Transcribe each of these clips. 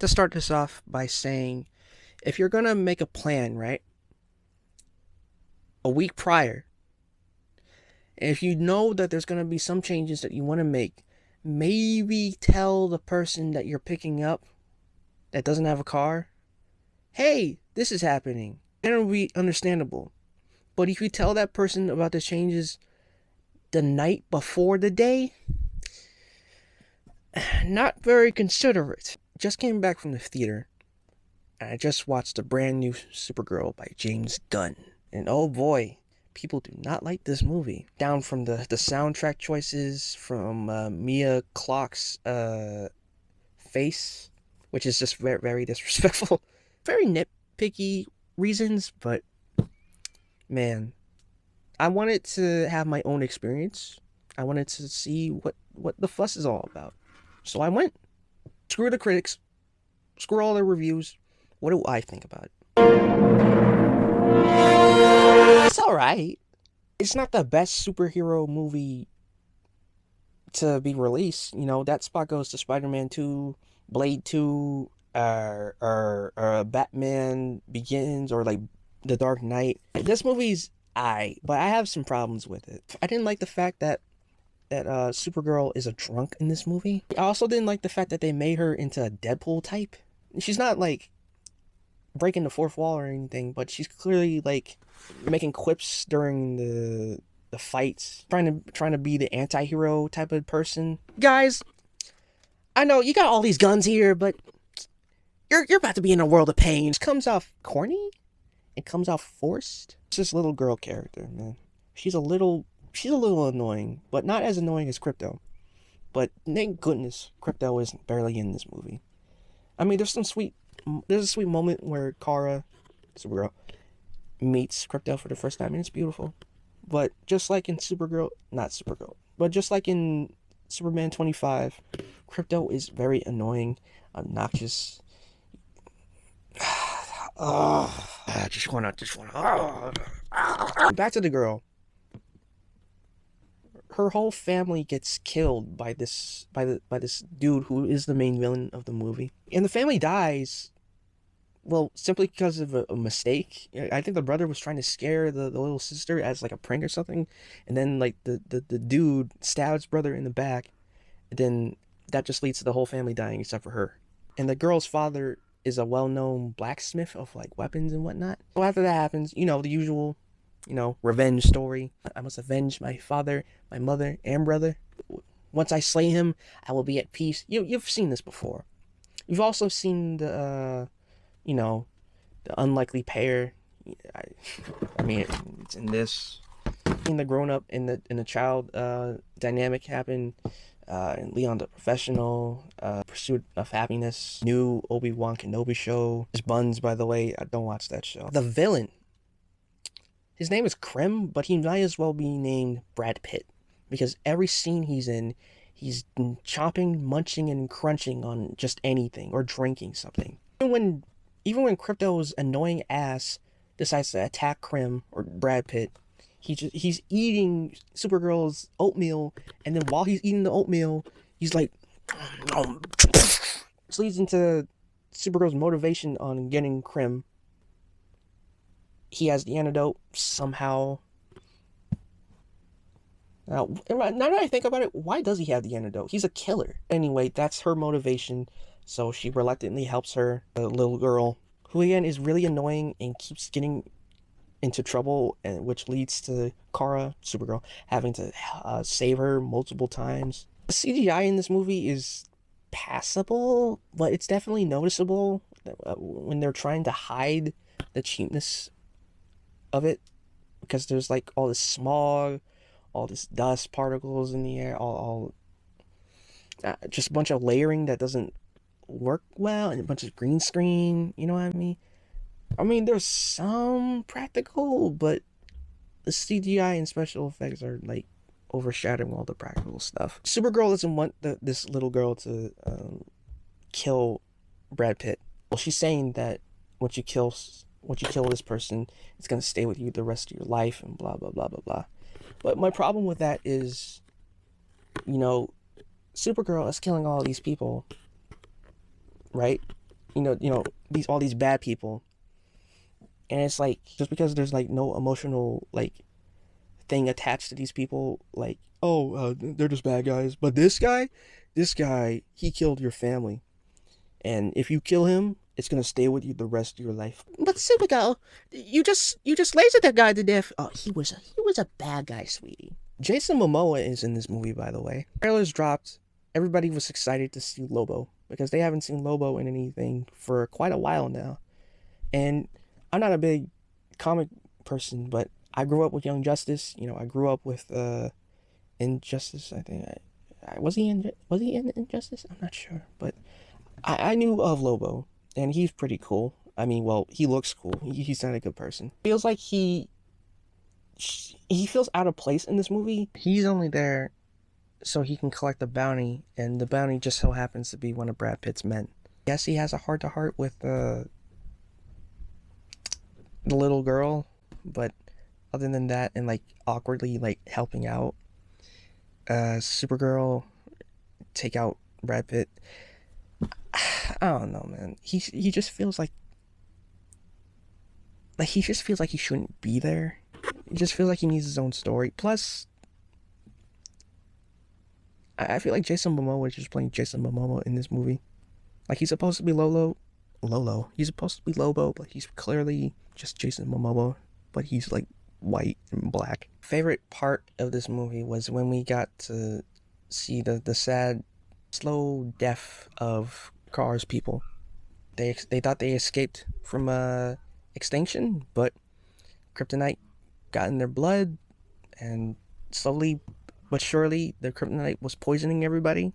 to start this off by saying if you're going to make a plan, right, a week prior, and if you know that there's going to be some changes that you want to make, maybe tell the person that you're picking up that doesn't have a car, hey, this is happening. And it'll be understandable. But if you tell that person about the changes the night before the day, not very considerate. Just came back from the theater, and I just watched the brand new Supergirl by James Gunn. And oh boy, people do not like this movie. Down from the soundtrack choices, from Mia Clarke's face, which is just very, very disrespectful. Very nitpicky reasons, but man, I wanted to have my own experience. I wanted to see what the fuss is all about. So I went. Screw the critics. Screw all the reviews. What do I think about it? It's alright. It's not the best superhero movie to be released. You know, that spot goes to Spider-Man 2, Blade 2, Batman Begins, or like The Dark Knight. This movie's aight, but I have some problems with it. I didn't like the fact that Supergirl is a drunk in this movie. I also didn't like the fact that they made her into a Deadpool type. She's not like breaking the fourth wall or anything, but she's clearly like making quips during the fights, trying to be the anti-hero type of person. Guys, I know you got all these guns here, but you're about to be in a world of pain. It comes off corny. It comes off forced. It's this little girl character, man. She's a little annoying, but not as annoying as Crypto. But thank goodness Crypto is barely in this movie. I mean, there's a sweet moment where Kara, Supergirl, meets Crypto for the first time, and it's beautiful. But just like in just like in Superman 25, Crypto is very annoying, obnoxious. Just wanna. Back to the girl. Her whole family gets killed by this dude who is the main villain of the movie, and the family dies. Well, simply because of a mistake. I think the brother was trying to scare the little sister as like a prank or something, and then like the dude stabs brother in the back, and then that just leads to the whole family dying except for her. And the girl's father is a well-known blacksmith of like weapons and whatnot. So after that happens, the usual, revenge story. I must avenge my father, my mother, and brother. Once I slay him, I will be at peace. You've seen this before. You've also seen the unlikely pair. I mean, it's in this. In the grown-up and the child dynamic happen. And Leon the Professional, Pursuit of Happiness, new Obi-Wan Kenobi show. There's Buns, by the way. I don't watch that show. The villain, his name is Krim, but he might as well be named Brad Pitt, because every scene he's in, he's chopping, munching, and crunching on just anything, or drinking something. Even when Crypto's annoying ass decides to attack Krim or Brad Pitt, he's eating Supergirl's oatmeal, and then while he's eating the oatmeal, he's like, this leads into Supergirl's motivation on getting Krim. He has the antidote somehow. Now that I think about it, why does he have the antidote? He's a killer. Anyway, that's her motivation, so she reluctantly helps her, the little girl, who again is really annoying and keeps getting into trouble, and which leads to Kara, Supergirl, having to save her multiple times. The CGI in this movie is passable, but it's definitely noticeable when they're trying to hide the cheapness of it, because there's like all this smog, all this dust particles in the air, all just a bunch of layering that doesn't work well, and a bunch of green screen. You know what I mean? There's some practical, but the CGI and special effects are like overshadowing all the practical stuff. Supergirl doesn't want this little girl to kill Brad Pitt. Well, she's saying that once you kill this person, it's gonna stay with you the rest of your life, and blah blah blah blah blah. But my problem with that is, Supergirl is killing all these people, right? all these bad people, and it's like just because there's like no emotional like thing attached to these people, like they're just bad guys, but this guy he killed your family, and if you kill him, it's gonna stay with you the rest of your life. But Supergirl, you just lasered that guy to death. Oh, he was a bad guy, sweetie. Jason Momoa is in this movie, by the way. Trailers dropped. Everybody was excited to see Lobo because they haven't seen Lobo in anything for quite a while now. And I'm not a big comic person, but I grew up with Young Justice. I grew up with Injustice. I think was he in Injustice? I'm not sure, but I knew of Lobo, and he's pretty cool. I mean, well, he looks cool. He's not a good person. Feels like he feels out of place in this movie. He's only there so he can collect the bounty, and the bounty just so happens to be one of Brad Pitt's men. Yes, he has a heart-to-heart with the little girl, but other than that, and like awkwardly like helping out Supergirl take out Brad Pitt, I don't know, man. He just feels like he just feels like he shouldn't be there. He just feels like he needs his own story. Plus, I feel like Jason Momoa is just playing Jason Momoa in this movie. Like, he's supposed to be Lolo. He's supposed to be Lobo, but he's clearly just Jason Momoa. But he's like white and black. Favorite part of this movie was when we got to see the sad, slow death of Kara's people. They thought they escaped from extinction, but kryptonite got in their blood, and slowly but surely the kryptonite was poisoning everybody,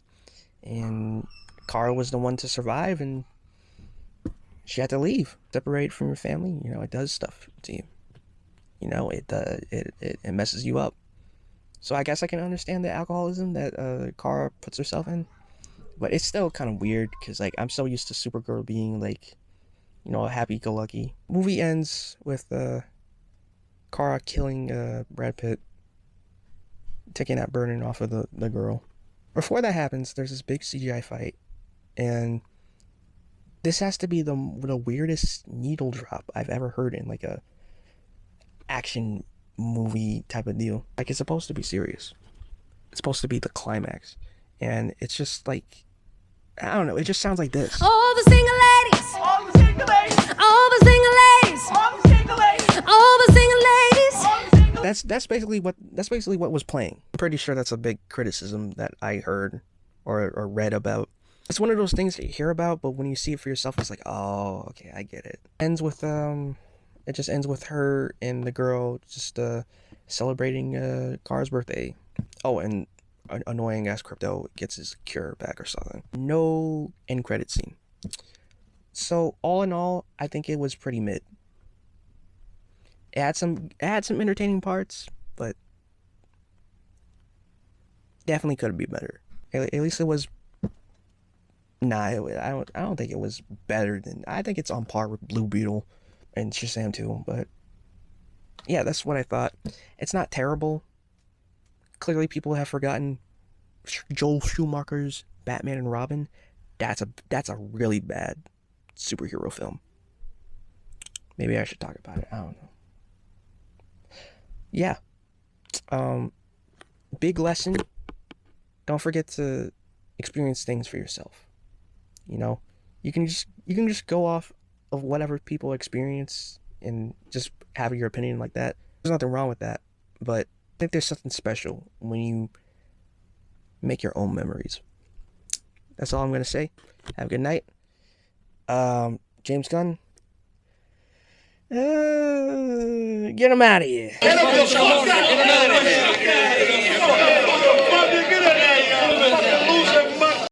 and Kara was the one to survive, and she had to leave. Separate from your family, it does stuff to you. It messes you up. So I guess I can understand the alcoholism that Kara puts herself in, but it's still kind of weird because like I'm so used to Supergirl being like, happy-go-lucky. Movie ends with Kara killing Brad Pitt, taking that burden off of the girl. Before that happens, there's this big CGI fight, and this has to be the weirdest needle drop I've ever heard in like a action movie type of deal. Like, it's supposed to be serious. It's supposed to be the climax, and it's just like, I don't know, it just sounds like this. All the single ladies, all the single ladies, all the single ladies, all the single ladies, all the single ladies. That's basically what was playing. I'm pretty sure that's a big criticism that I heard or read about. It's one of those things that you hear about, but when you see it for yourself, it's like, oh, okay, I get it. It just ends with her and the girl just celebrating Kara's birthday. Oh, and annoying ass Crypto gets his cure back or something. No end credit scene. So all in all, I think it was pretty mid. It had some entertaining parts, but definitely could have been better. At least it was. Nah, I don't think it was better than. I think it's on par with Blue Beetle and Shazam 2, but yeah, that's what I thought. It's not terrible. Clearly, people have forgotten Joel Schumacher's Batman and Robin. That's a really bad superhero film. Maybe I should talk about it. I don't know. Yeah. Big lesson. Don't forget to experience things for yourself. You can just go off of whatever people experience and just have your opinion like that. There's nothing wrong with that, but I think there's something special when you make your own memories. That's all I'm gonna say. Have a good night. James Gunn. Get him out of here. Get him out of here.